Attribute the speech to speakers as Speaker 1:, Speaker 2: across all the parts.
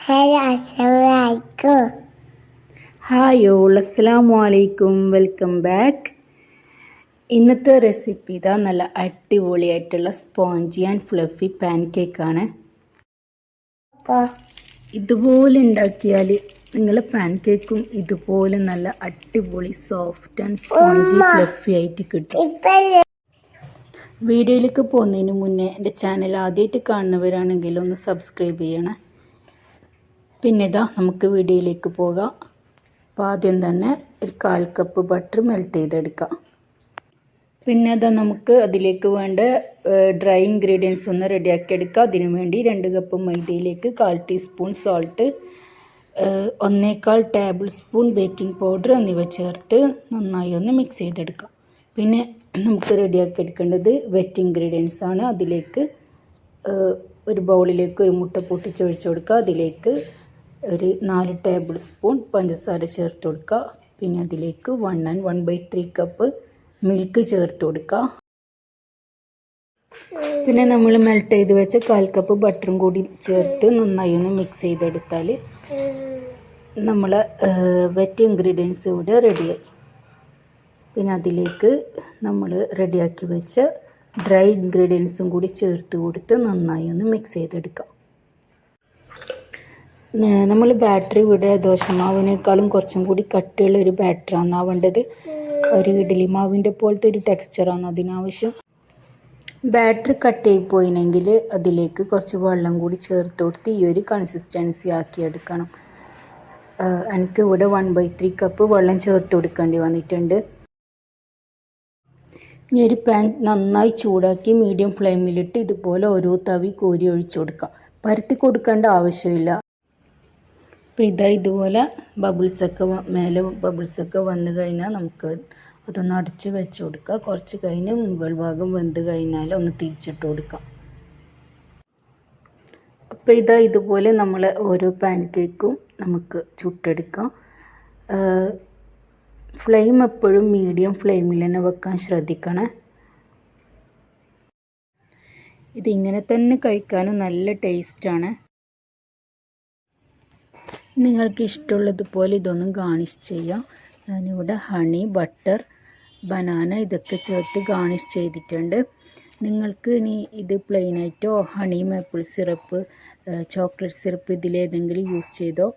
Speaker 1: Hello അസ്സലാമലൈക്കും.
Speaker 2: Hi all, അസ്സലാമു അലൈക്കും. Welcome back. ഇന്നത്തെ റെസിപ്പി ഇതാ നല്ല അടിപൊളിയായിട്ടുള്ള സ്പോഞ്ചി ആൻഡ് ഫ്ലഫി പാൻ കേക്കാണ്. ഇതുപോലെ ഉണ്ടാക്കിയാൽ നിങ്ങൾ പാൻ കേക്കും ഇതുപോലെ നല്ല അടിപൊളി സോഫ്റ്റ് ആൻഡ് സ്പോഞ്ചി ഫ്ലഫി ആയിട്ട് കിട്ടും. വീഡിയോയിലേക്ക് പോകുന്നതിന് മുന്നേ എൻ്റെ ചാനൽ ആദ്യമായിട്ട് കാണുന്നവരാണെങ്കിൽ ഒന്ന് സബ്സ്ക്രൈബ് ചെയ്യണേ. പിന്നെ ഇതാ നമുക്ക് വീഡിയോയിലേക്ക് പോകാം. അപ്പോൾ ആദ്യം തന്നെ ഒരു 1/4 കപ്പ് ബട്ടർ മെൽറ്റ് ചെയ്തെടുക്കാം. പിന്നെ അതാ നമുക്ക് അതിലേക്ക് വേണ്ട ഡ്രൈ ഇൻഗ്രീഡിയൻസ് ഒന്ന് റെഡിയാക്കി എടുക്കാം. അതിനു വേണ്ടി 2 കപ്പ് മൈദയിലേക്ക് 1/4 teaspoon salt, 1/4 tablespoon baking powder എന്നിവ ചേർത്ത് നന്നായി ഒന്ന് മിക്സ് ചെയ്തെടുക്കാം. പിന്നെ നമുക്ക് റെഡിയാക്കി എടുക്കേണ്ടത് വെറ്റ് ഇൻഗ്രീഡിയൻസ് ആണ്. അതിലേക്ക് ഒരു ബൗളിലേക്ക് ഒരു മുട്ട പൊട്ടിച്ചൊഴിച്ച് കൊടുക്കുക. അതിലേക്ക് ഒരു 4 ടേബിൾ സ്പൂൺ പഞ്ചസാര ചേർത്ത് കൊടുക്കുക. പിന്നെ അതിലേക്ക് 1 and 1/3 കപ്പ് മിൽക്ക് ചേർത്ത് കൊടുക്കുക. പിന്നെ നമ്മൾ മെൽറ്റ് ചെയ്ത് വെച്ച 1/4 കപ്പ് ബട്ടറും കൂടി ചേർത്ത് നന്നായി ഒന്ന് മിക്സ് ചെയ്തെടുത്താൽ നമ്മൾ വെറ്റ് ഇൻഗ്രീഡിയൻസ് ഇവിടെ റെഡിയായി. പിന്നെ അതിലേക്ക് നമ്മൾ റെഡിയാക്കി വെച്ച ഡ്രൈ ഇൻഗ്രീഡിയൻസും കൂടി ചേർത്ത് കൊടുത്ത് നന്നായി ഒന്ന് മിക്സ് ചെയ്തെടുക്കാം. നമ്മൾ ബാറ്ററി ഇവിടെ ദോശമാവിനേക്കാളും കുറച്ചും കൂടി കട്ടിയുള്ള ഒരു ബാറ്ററാണ് ആവേണ്ടത്. ഒരു ഇഡ്ഡലി മാവിൻ്റെ പോലത്തെ ഒരു ടെക്സ്ചറാണ് അതിനാവശ്യം. ബാറ്ററി കട്ടായി പോയിനെങ്കിൽ അതിലേക്ക് കുറച്ച് വെള്ളം കൂടി ചേർത്ത് കൊടുത്ത് ഈ ഒരു കൺസിസ്റ്റൻസി ആക്കിയെടുക്കണം. എനിക്ക് ഇവിടെ 1/3 കപ്പ് വെള്ളം ചേർത്ത് കൊടുക്കേണ്ടി വന്നിട്ടുണ്ട്. ഇനി ഒരു പാൻ നന്നായി ചൂടാക്കി മീഡിയം ഫ്ലെയിമിലിട്ട് ഇതുപോലെ ഓരോ തവി കോരി ഒഴിച്ചു കൊടുക്കാം. പരത്തി കൊടുക്കേണ്ട ആവശ്യമില്ല. അപ്പോൾ ഇതുപോലെ മേലെ ബബിൾസൊക്കെ വന്നു കഴിഞ്ഞാൽ നമുക്ക് അതൊന്ന് അടച്ച് വെച്ച് കൊടുക്കുക. കുറച്ച് കഴിഞ്ഞ് മുകൾ ഭാഗം വെന്ത് കഴിഞ്ഞാൽ ഒന്ന് തിരിച്ചിട്ട് കൊടുക്കാം. അപ്പോൾ ഇതുപോലെ നമ്മൾ ഓരോ പാൻ കേക്കും നമുക്ക് ചുട്ടെടുക്കാം. ഫ്ലെയിം എപ്പോഴും മീഡിയം ഫ്ലെയിമിൽ തന്നെ വെക്കാൻ ശ്രദ്ധിക്കണേ. ഇതിങ്ങനെ തന്നെ കഴിക്കാനും നല്ല ടേസ്റ്റാണ്. നിങ്ങൾക്ക് ഇഷ്ടമുള്ളതുപോലെ ഇതൊന്നും ഗാർണിഷ് ചെയ്യാം. ഞാനിവിടെ ഹണി, ബട്ടർ, ബനാന ഇതൊക്കെ ചേർത്ത് ഗാർണിഷ് ചെയ്തിട്ടുണ്ട്. നിങ്ങൾക്ക് ഇനി ഇത് പ്ലെയിനായിട്ടോ honey maple syrup, chocolate syrup ഇതിലേതെങ്കിലും യൂസ് ചെയ്തോ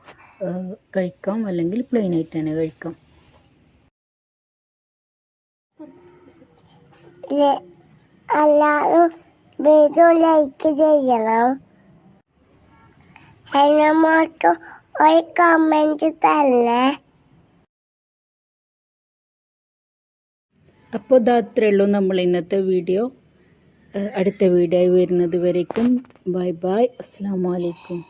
Speaker 2: കഴിക്കാം, അല്ലെങ്കിൽ പ്ലെയിനായിട്ട് തന്നെ കഴിക്കാം.
Speaker 1: എല്ലാവരും വീഡിയോ ലൈക്ക് ചെയ്യണം. അതിനകത്ത് ഒരു കമൻറ്റ് തരണേ.
Speaker 2: അപ്പോൾ അത്രയേ ഉള്ളൂ നമ്മൾ ഇന്നത്തെ വീഡിയോ. അടുത്ത വീഡിയോ വരുന്നത് വരേക്കും ബൈ ബൈ. അസ്സലാമു അലൈക്കും.